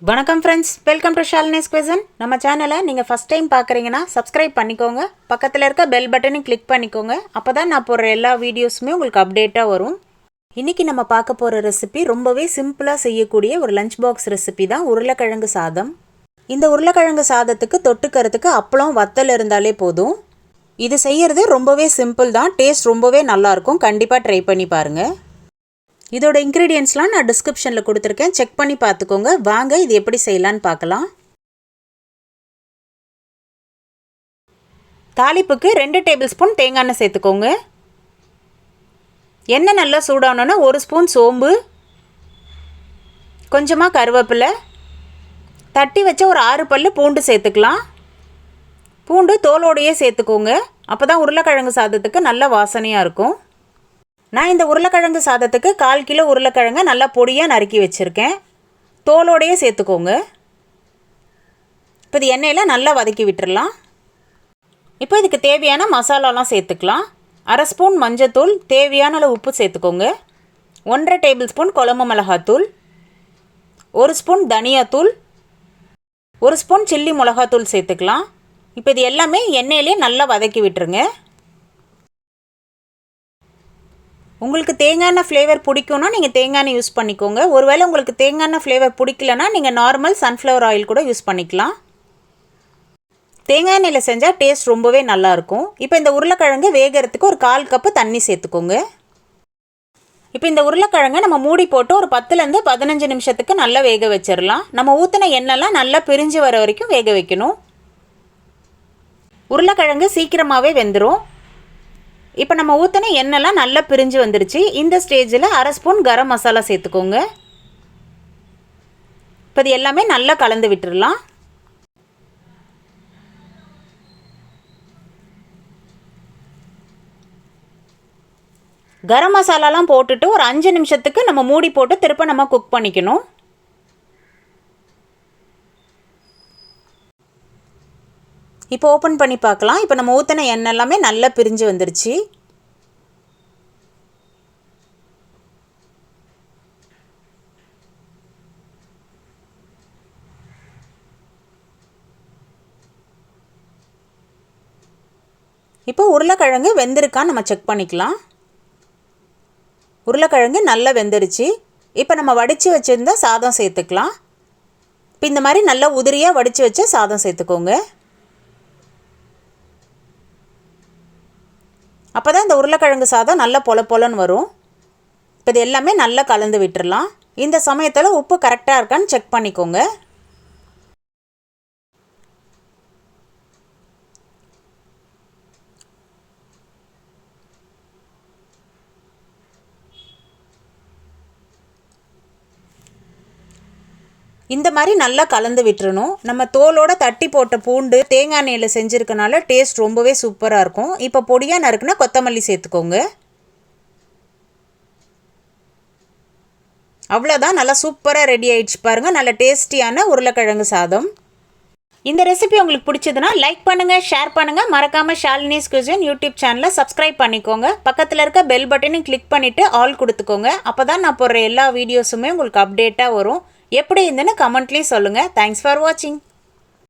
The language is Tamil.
வணக்கம் friends, welcome to Shalini's cuisine. நம்ம சேனலை நீங்கள் ஃபஸ்ட் டைம் பார்க்குறீங்கன்னா சப்ஸ்கிரைப் பண்ணிக்கோங்க. பக்கத்தில் இருக்க பெல் பட்டனையும் கிளிக் பண்ணிக்கோங்க. அப்போ தான் நான் போடுற எல்லா வீடியோஸுமே உங்களுக்கு அப்டேட்டாக வரும். இன்றைக்கி நம்ம பார்க்க போகிற ரெசிபி ரொம்பவே சிம்பிளாக செய்யக்கூடிய ஒரு லஞ்ச் பாக்ஸ் ரெசிபி தான் உருளைக்கிழங்கு சாதம். இந்த உருளைக்கிழங்கு சாதத்துக்கு தொட்டுக்கிறதுக்கு அப்பளம் வத்தல் இருந்தாலே போதும். இது செய்கிறது ரொம்பவே சிம்பிள் தான், டேஸ்ட் ரொம்பவே நல்லாயிருக்கும். கண்டிப்பாக ட்ரை பண்ணி பாருங்கள். இதோட இன்க்ரீடியன்ட்ஸ்லாம் நான் டிஸ்கிரிப்ஷனில் கொடுத்துருக்கேன், செக் பண்ணி பார்த்துக்கோங்க. வாங்க இது எப்படி செய்யலான்னு பார்க்கலாம். தாளிப்புக்கு 2 டேபிள் ஸ்பூன் தேங்காய் எண்ணெய் சேர்த்துக்கோங்க. எண்ணெய் நல்லா சூடானோன்னா 1 ஸ்பூன் சோம்பு, கொஞ்சமாக கருவேப்பிலை, தட்டி வச்ச ஒரு 6 பல்லு பூண்டு சேர்த்துக்கலாம். பூண்டு தோலோடையே சேர்த்துக்கோங்க, அப்போ தான் உருளைக்கிழங்கு சாதத்துக்கு நல்ல வாசனையாக இருக்கும். நான் இந்த உருளைக்கிழங்கு சாதத்துக்கு 1/4 கிலோ உருளைக்கிழங்கு நல்லா பொடியாக நறுக்கி வச்சுருக்கேன். தோலோடையே சேர்த்துக்கோங்க. இப்போ இது எண்ணெயில் நல்லா வதக்கி விட்டுடலாம். இப்போ இதுக்கு தேவையான மசாலாலாம் சேர்த்துக்கலாம். 1/2 ஸ்பூன் மஞ்சத்தூள், தேவையான அளவு உப்பு சேர்த்துக்கோங்க. 1/2 டேபிள் ஸ்பூன் குழம்பு மிளகாத்தூள், 1 ஸ்பூன் தனியாத்தூள், 1 ஸ்பூன் சில்லி மிளகாத்தூள் சேர்த்துக்கலாம். இப்போ இது எல்லாமே எண்ணெயிலே நல்லா வதக்கி விட்டுருங்க. உங்களுக்கு தேங்காய் எண்ணெய் ஃப்ளேவர் பிடிக்கும்னா நீங்கள் தேங்காய் எண்ணெய் யூஸ் பண்ணிக்கோங்க. ஒருவேளை உங்களுக்கு தேங்காய் எண்ணெய் ஃப்ளேவர் பிடிக்கலனா நீங்கள் நார்மல் சன்ஃப்ளவர் ஆயில் கூட யூஸ் பண்ணிக்கலாம். தேங்காய் எண்ணெயில் செஞ்சால் டேஸ்ட் ரொம்பவே நல்லாயிருக்கும். இப்போ இந்த உருளைக்கிழங்கு வேகிறதுக்கு ஒரு 1/4 கப்பு தண்ணி சேர்த்துக்கோங்க. இப்போ இந்த உருளைக்கிழங்கை நம்ம மூடி போட்டு ஒரு 10லேருந்து 15 நிமிஷத்துக்கு நல்லா வேக வச்சிடலாம். நம்ம ஊற்றின எண்ணெய்லாம் நல்லா பிரிஞ்சு வர வரைக்கும் வேக வைக்கணும். உருளைக்கிழங்கு சீக்கிரமாகவே வெந்துடும். இப்போ நம்ம ஊற்றின எண்ணெய்லாம் நல்லா பிரிஞ்சு வந்துருச்சு. இந்த ஸ்டேஜில் 1/2 ஸ்பூன் கரம் மசாலா சேர்த்துக்கோங்க. இப்போ இது எல்லாமே நல்லா கலந்து விட்டுடலாம். கரம் மசாலாலாம் போட்டுட்டு ஒரு 5 நிமிஷத்துக்கு நம்ம மூடி போட்டு திரும்ப நம்ம குக் பண்ணிக்கணும். இப்போ ஓப்பன் பண்ணி பார்க்கலாம். இப்போ நம்ம ஊற்றின எண்ணெய் எல்லாமே நல்லா பிரிஞ்சு வந்துருச்சு. இப்போ உருளைக்கிழங்கு வெந்திருக்கான்னு நம்ம செக் பண்ணிக்கலாம். உருளைக்கிழங்கு நல்லா வெந்துருச்சு. இப்போ நம்ம வடித்து வச்சுருந்த சாதம் சேர்த்துக்கலாம். இப்போ இந்த மாதிரி நல்லா உதிரியாக வடித்து வச்ச சாதம் சேர்த்துக்கோங்க. அப்போ தான் இந்த உருளைக்கிழங்கு சாதம் நல்லா பொல பொலன்னு வரும். இப்போ இது எல்லாமே நல்லா கலந்து விட்டுடலாம். இந்த சமயத்தில் உப்பு கரெக்டாக இருக்கான்னு செக் பண்ணிக்கோங்க. இந்த மாதிரி நல்லா கலந்து விட்டுறணும். நம்ம தோலோட தட்டி போட்ட பூண்டு தேங்காய் எண்ணெயில் செஞ்சுருக்கனால டேஸ்ட் ரொம்பவே சூப்பராக இருக்கும். இப்போ பொடியாக நறுக்குனா கொத்தமல்லி சேர்த்துக்கோங்க. அவ்வளோதான், நல்லா சூப்பராக ரெடி ஆயிடுச்சு பாருங்கள். நல்ல டேஸ்டியான உருளைக்கிழங்கு சாதம். இந்த ரெசிபி உங்களுக்கு பிடிச்சதுன்னா லைக் பண்ணுங்கள், ஷேர் பண்ணுங்கள். மறக்காமல் ஷாலினிஸ் குவிசன் யூடியூப் சேனலை சப்ஸ்கிரைப் பண்ணிக்கோங்க. பக்கத்தில் இருக்க பெல் பட்டனையும் கிளிக் பண்ணிவிட்டு ஆல் கொடுத்துக்கோங்க. அப்போ தான் நான் போடுற எல்லா வீடியோஸுமே உங்களுக்கு அப்டேட்டாக வரும். எப்படி இருந்துன்னு கமெண்ட்லேயும் சொல்லுங்கள். தேங்க்ஸ் ஃபார் வாட்சிங்.